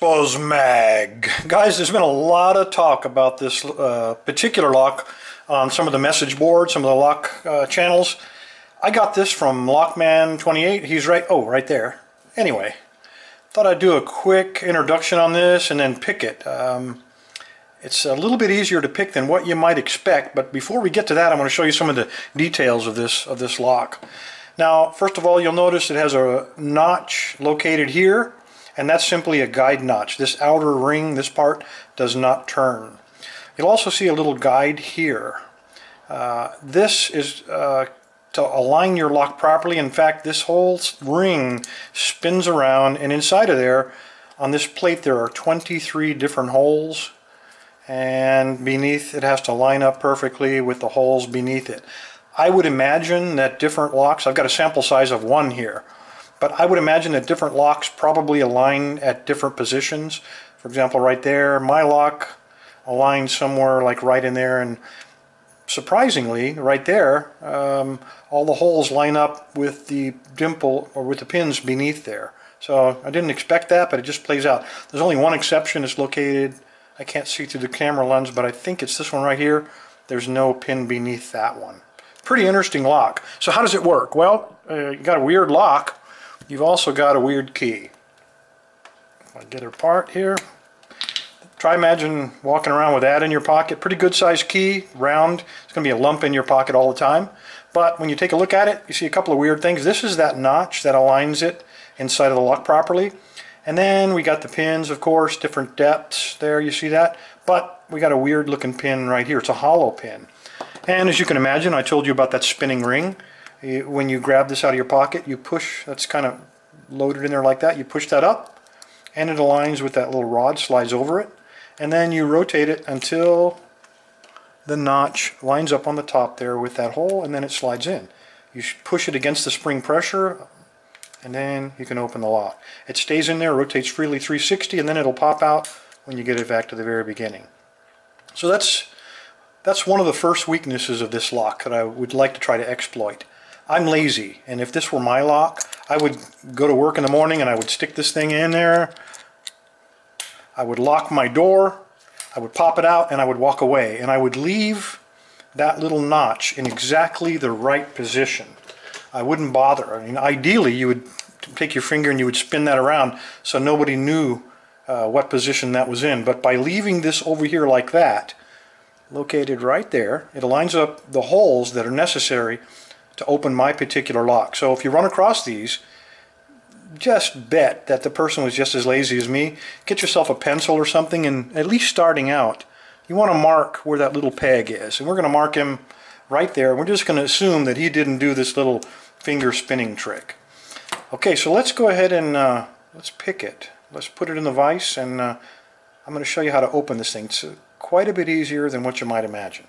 XPUZMAG. Guys, there's been a lot of talk about this particular lock on some of the message boards, some of the lock channels. I got this from Lockman28. He's right there. Anyway, thought I'd do a quick introduction on this and then pick it. It's a little bit easier to pick than what you might expect, but before we get to that, I'm going to show you some of the details of this lock. Now, first of all, you'll notice it has a notch located here, and that's simply a guide notch. This outer ring, this part, does not turn. You'll also see a little guide here. This is to align your lock properly. In fact, this whole ring spins around, and inside of there, on this plate, there are 23 different holes, and beneath it has to line up perfectly with the holes beneath it. I would imagine that different locks, I've got a sample size of one here, but I would imagine that different locks probably align at different positions. For example, right there, my lock aligns somewhere like right in there, and surprisingly, right there, all the holes line up with the dimple or with the pins beneath there. So I didn't expect that, but it just plays out. There's only one exception. It's located, I can't see through the camera lens, but I think it's this one right here. There's no pin beneath that one. Pretty interesting lock. So how does it work? Well, you got a weird lock. You've also got a weird key. If I get it apart here, try imagine walking around with that in your pocket. Pretty good sized key, round. It's going to be a lump in your pocket all the time. But when you take a look at it, you see a couple of weird things. This is that notch that aligns it inside of the lock properly. And then we got the pins, of course, different depths there, you see that. But we got a weird looking pin right here. It's a hollow pin. And as you can imagine, I told you about that spinning ring. When you grab this out of your pocket, you push, that's kind of loaded in there like that, you push that up and it aligns with that little rod, slides over it, and then you rotate it until the notch lines up on the top there with that hole, and then it slides in. You push it against the spring pressure and then you can open the lock. It stays in there, rotates freely 360, and then it'll pop out when you get it back to the very beginning. So that's one of the first weaknesses of this lock that I would like to try to exploit. I'm lazy, and if this were my lock, I would go to work in the morning and I would stick this thing in there, I would lock my door, I would pop it out, and I would walk away, and I would leave that little notch in exactly the right position. I wouldn't bother. I mean, ideally you would take your finger and you would spin that around so nobody knew what position that was in, but by leaving this over here like that, located right there, it aligns up the holes that are necessary to open my particular lock. So if you run across these, just bet that the person was just as lazy as me. Get yourself a pencil or something, and at least starting out, you want to mark where that little peg is. And we're going to mark him right there. We're just going to assume that he didn't do this little finger spinning trick. Okay, so let's go ahead and let's pick it. Let's put it in the vise, and I'm going to show you how to open this thing. It's quite a bit easier than what you might imagine.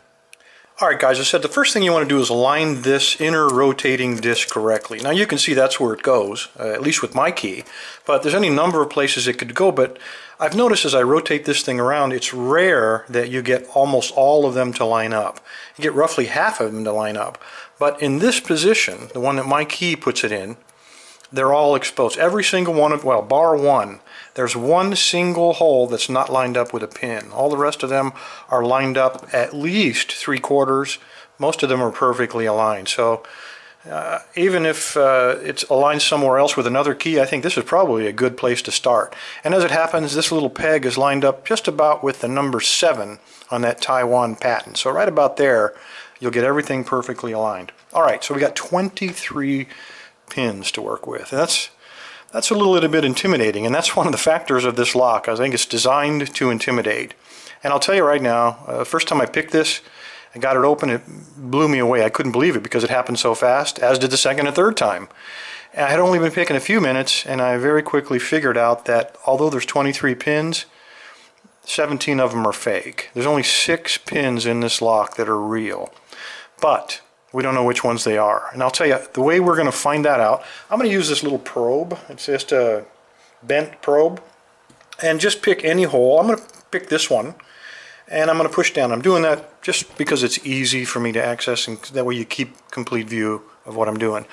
Alright guys, I said the first thing you want to do is align this inner rotating disc correctly. Now you can see that's where it goes, at least with my key, but there's any number of places it could go. But I've noticed as I rotate this thing around, it's rare that you get almost all of them to line up. You get roughly half of them to line up. But in this position, the one that my key puts it in, they're all exposed. Every single one of, well, bar one, there's one single hole that's not lined up with a pin. All the rest of them are lined up at least 3/4. Most of them are perfectly aligned. So even if it's aligned somewhere else with another key, I think this is probably a good place to start. And as it happens, this little peg is lined up just about with the number 7 on that Taiwan patent. So right about there, you'll get everything perfectly aligned. Alright, so we got 23 pins to work with. And that's a little bit intimidating, and that's one of the factors of this lock. I think it's designed to intimidate. And I'll tell you right now, first time I picked this and got it open, it blew me away. I couldn't believe it because it happened so fast, as did the second and third time. And I had only been picking a few minutes, and I very quickly figured out that although there's 23 pins, 17 of them are fake. There's only 6 pins in this lock that are real. But we don't know which ones they are. And I'll tell you, the way we're going to find that out, I'm going to use this little probe. It's just a bent probe. And just pick any hole. I'm going to pick this one, and I'm going to push down. I'm doing that just because it's easy for me to access, and that way you keep complete view of what I'm doing.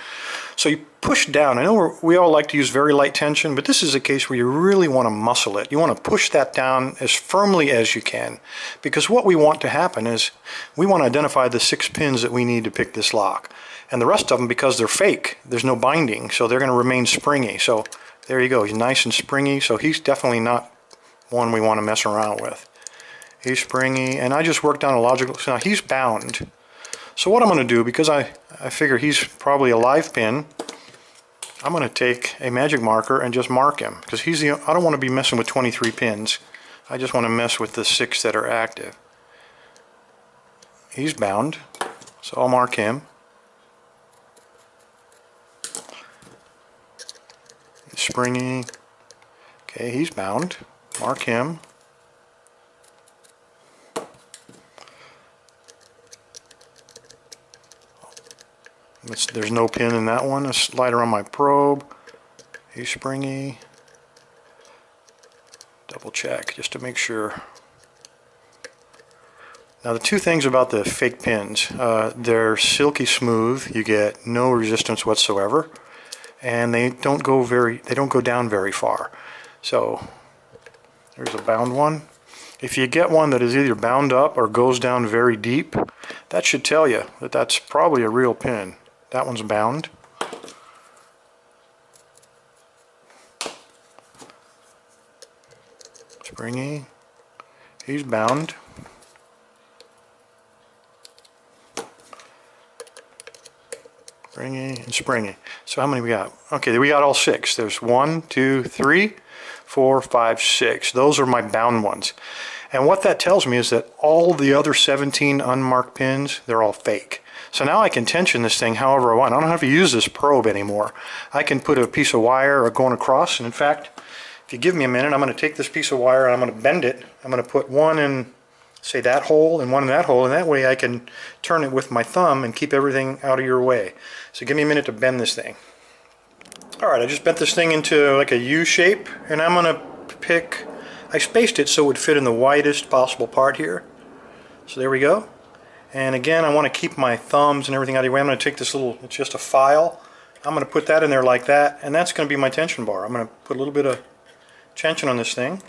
So you push down. I know we all like to use very light tension, but this is a case where you really want to muscle it. You want to push that down as firmly as you can, because what we want to happen is we want to identify the 6 pins that we need to pick this lock. And the rest of them, because they're fake, there's no binding, so they're going to remain springy. So there you go. He's nice and springy, so he's definitely not one we want to mess around with. He's springy, and I just worked on a logical... So now he's bound. So what I'm going to do, because I figure he's probably a live pin, I'm going to take a magic marker and just mark him, because I don't want to be messing with 23 pins. I just want to mess with the 6 that are active. He's bound, so I'll mark him. He's springy. Okay, he's bound. Mark him. There's no pin in that one. A slide around my probe. He's springy. Double check just to make sure. Now the two things about the fake pins, they're silky smooth. You get no resistance whatsoever, and they don't go down very far. So there's a bound one. If you get one that is either bound up or goes down very deep, that should tell you that that's probably a real pin. That one's bound. Springy. He's bound. Springy and springy. So how many we got? Okay, we got all 6. There's 1, 2, 3, 4, 5, 6. Those are my bound ones. And what that tells me is that all the other 17 unmarked pins, they're all fake. So now I can tension this thing however I want. I don't have to use this probe anymore. I can put a piece of wire going across, and in fact, if you give me a minute, I'm going to take this piece of wire and I'm going to bend it. I'm going to put one in, say, that hole and one in that hole, and that way I can turn it with my thumb and keep everything out of your way. So give me a minute to bend this thing. Alright, I just bent this thing into like a U shape, and I'm going to pick, I spaced it so it would fit in the widest possible part here. So there we go. And again, I want to keep my thumbs and everything out of your way. I'm going to take this little, it's just a file. I'm going to put that in there like that, and that's going to be my tension bar. I'm going to put a little bit of tension on this thing,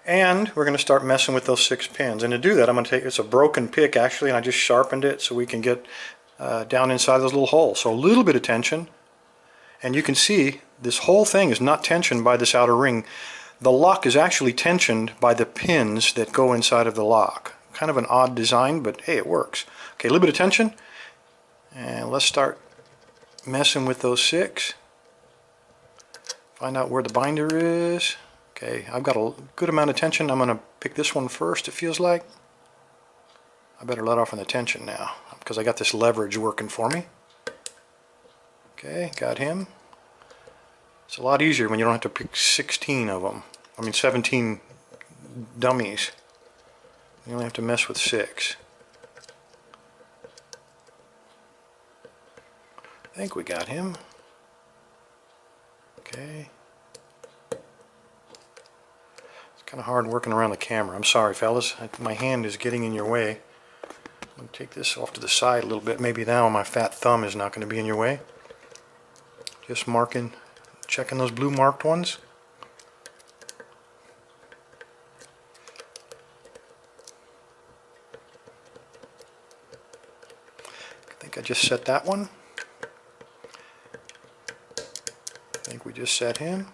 and we're going to start messing with those 6 pins. And to do that, I'm going to take, it's a broken pick actually, and I just sharpened it so we can get down inside those little holes. So a little bit of tension, and you can see this whole thing is not tensioned by this outer ring. The lock is actually tensioned by the pins that go inside of the lock. Kind of an odd design, but hey, it works. Okay, a little bit of tension, and let's start messing with those 6. Find out where the binder is. Okay, I've got a good amount of tension. I'm going to pick this one first, it feels like. I better let off on the tension now, because I got this leverage working for me. Okay, got him. It's a lot easier when you don't have to pick 16 of them. I mean 17 dummies. You only have to mess with 6. I think we got him. Okay. It's kind of hard working around the camera. I'm sorry, fellas. My hand is getting in your way. I'm going to take this off to the side a little bit. Maybe now my fat thumb is not going to be in your way. Just marking, checking those blue marked ones. I think I just set that one. I think we just set him.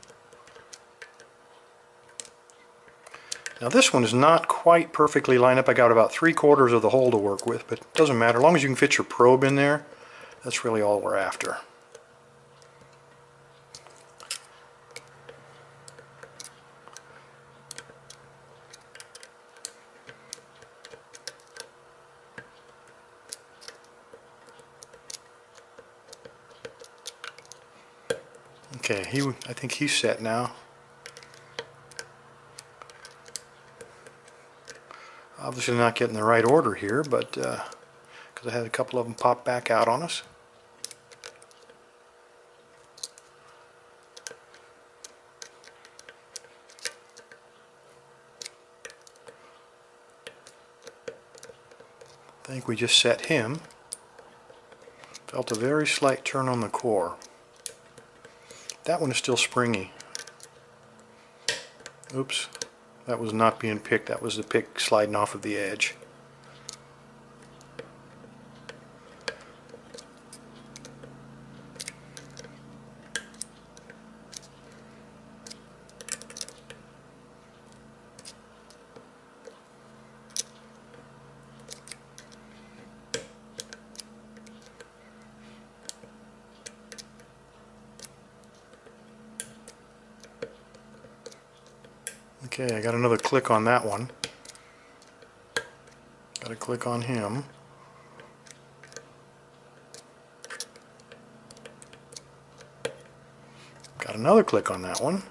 Now this one is not quite perfectly lined up. I got about 3/4 of the hole to work with, but it doesn't matter. As long as you can fit your probe in there, that's really all we're after. Okay, I think he's set now. Obviously not getting the right order here, but because I had a couple of them pop back out on us. I think we just set him. Felt a very slight turn on the core. that one is still springy. Oops, that was not being picked. That was the pick sliding off of the edge. Okay, I got another click on that one. Got to click on him. Got another click on that one.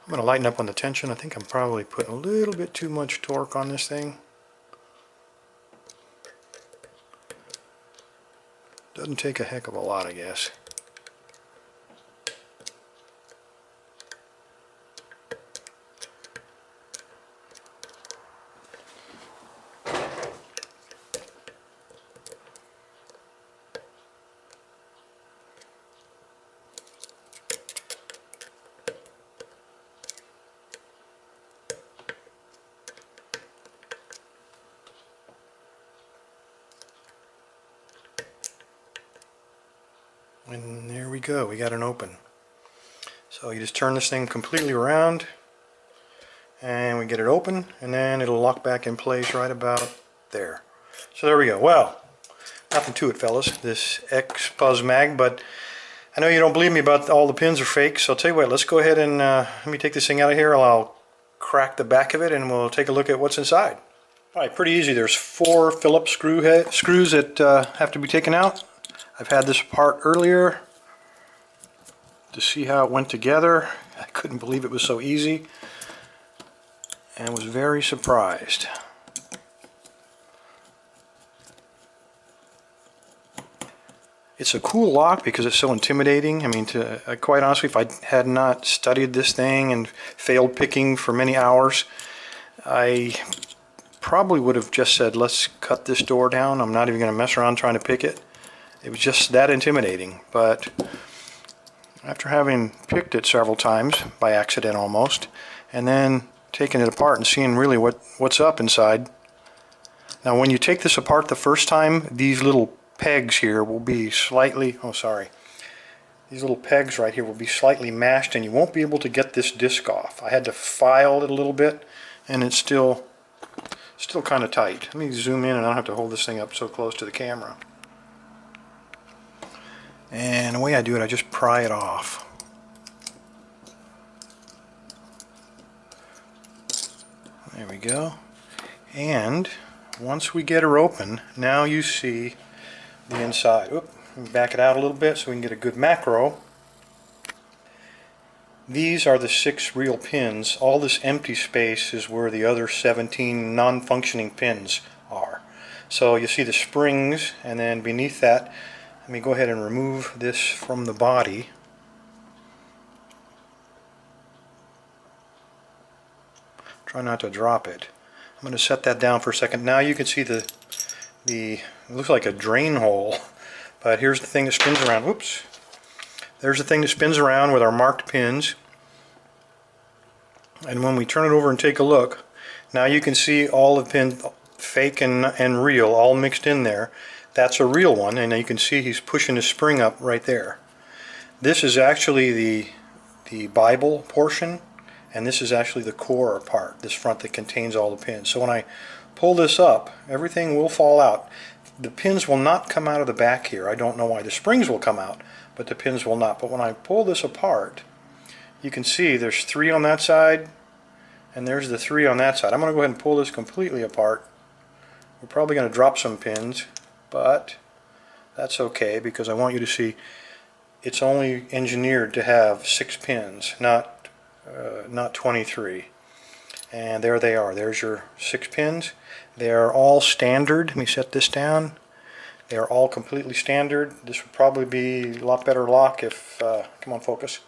I'm going to lighten up on the tension. I think I'm probably putting a little bit too much torque on this thing. Doesn't take a heck of a lot, I guess. And there we go, we got an open. So you just turn this thing completely around and we get it open, and then it'll lock back in place right about there. So there we go. Well, nothing to it, fellas, this XPUZMAG, but I know you don't believe me about all the pins are fake, so I'll tell you what, let's go ahead and let me take this thing out of here. I'll crack the back of it and we'll take a look at what's inside. Alright, pretty easy. There's 4 Phillips screws that have to be taken out. I've had this apart earlier to see how it went together. I couldn't believe it was so easy and was very surprised. It's a cool lock because it's so intimidating. I mean, quite honestly, if I had not studied this thing and failed picking for many hours, I probably would have just said, let's cut this door down. I'm not even going to mess around trying to pick it. It was just that intimidating. But after having picked it several times, by accident almost, and then taking it apart and seeing really what's up inside. Now when you take this apart the first time, these little pegs here will be slightly, these little pegs right here will be slightly mashed and you won't be able to get this disc off. I had to file it a little bit and it's still kind of tight. Let me zoom in and I don't have to hold this thing up so close to the camera. And the way I do it, I just pry it off. There we go. And once we get her open, now you see the inside. Oop, let me back it out a little bit so we can get a good macro. These are the 6 real pins. All this empty space is where the other 17 non-functioning pins are. So you see the springs, and then beneath that, let me go ahead and remove this from the body. Try not to drop it. I'm going to set that down for a second. Now you can see it looks like a drain hole, but here's the thing that spins around. Whoops. There's the thing that spins around with our marked pins. And when we turn it over and take a look, now you can see all the pins, fake and real, all mixed in there. That's a real one, and you can see he's pushing the spring up right there. This is actually the Bible portion, and this is actually the core part, this front that contains all the pins. So when I pull this up, everything will fall out. The pins will not come out of the back here. I don't know why. The springs will come out, but the pins will not. But when I pull this apart, you can see there's 3 on that side, and there's the 3 on that side. I'm going to go ahead and pull this completely apart. We're probably going to drop some pins, but that's okay because I want you to see it's only engineered to have 6 pins, not 23. And there they are. There's your 6 pins. They are all standard. Let me set this down. They are all completely standard. This would probably be a lot better lock if, come on, focus,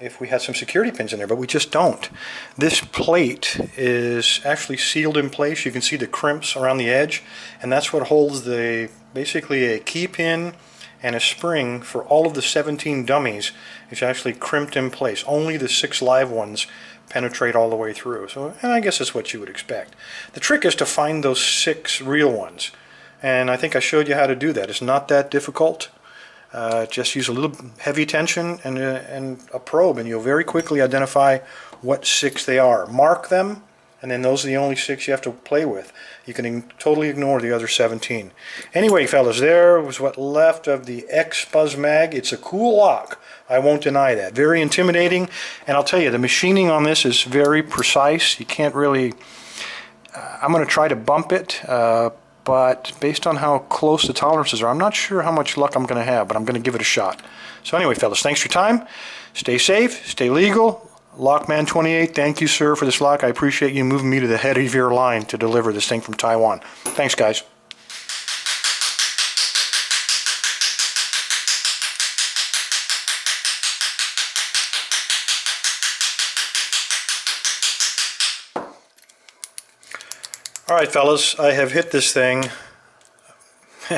if we had some security pins in there, but we just don't. This plate is actually sealed in place. You can see the crimps around the edge, and that's what holds the basically a key pin and a spring for all of the 17 dummies. It's actually crimped in place. Only the 6 live ones penetrate all the way through. So, and I guess that's what you would expect. The trick is to find those 6 real ones, and I think I showed you how to do that. It's not that difficult. Just use a little heavy tension and a probe, and you'll very quickly identify what 6 they are. Mark them, and then those are the only 6 you have to play with. You can totally ignore the other 17. Anyway, fellas, there was what left of the XPUZMAG. It's a cool lock. I won't deny that. Very intimidating, and I'll tell you, the machining on this is very precise. You can't really... I'm going to try to bump it, but based on how close the tolerances are, I'm not sure how much luck I'm going to have, but I'm going to give it a shot. So anyway, fellas, thanks for your time. Stay safe, stay legal. Lockman28, thank you, sir, for this lock. I appreciate you moving me to the head of your line to deliver this thing from Taiwan. Thanks, guys. Alright, fellas, I have hit this thing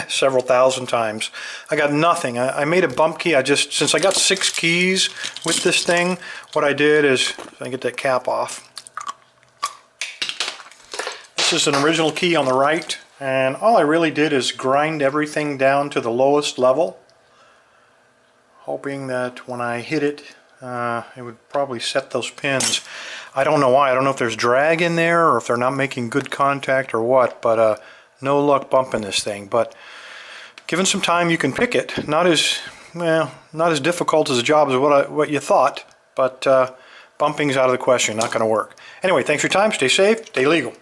several thousand times. I got nothing. I made a bump key. Since I got 6 keys with this thing, what I did is, I get that cap off. This is an original key on the right, and all I really did is grind everything down to the lowest level, hoping that when I hit it, it would probably set those pins. I don't know why. I don't know if there's drag in there or if they're not making good contact or what, but no luck bumping this thing. But given some time, you can pick it. Not as difficult as a job as what you thought, but bumping's out of the question. Not going to work. Anyway, thanks for your time. Stay safe. Stay legal.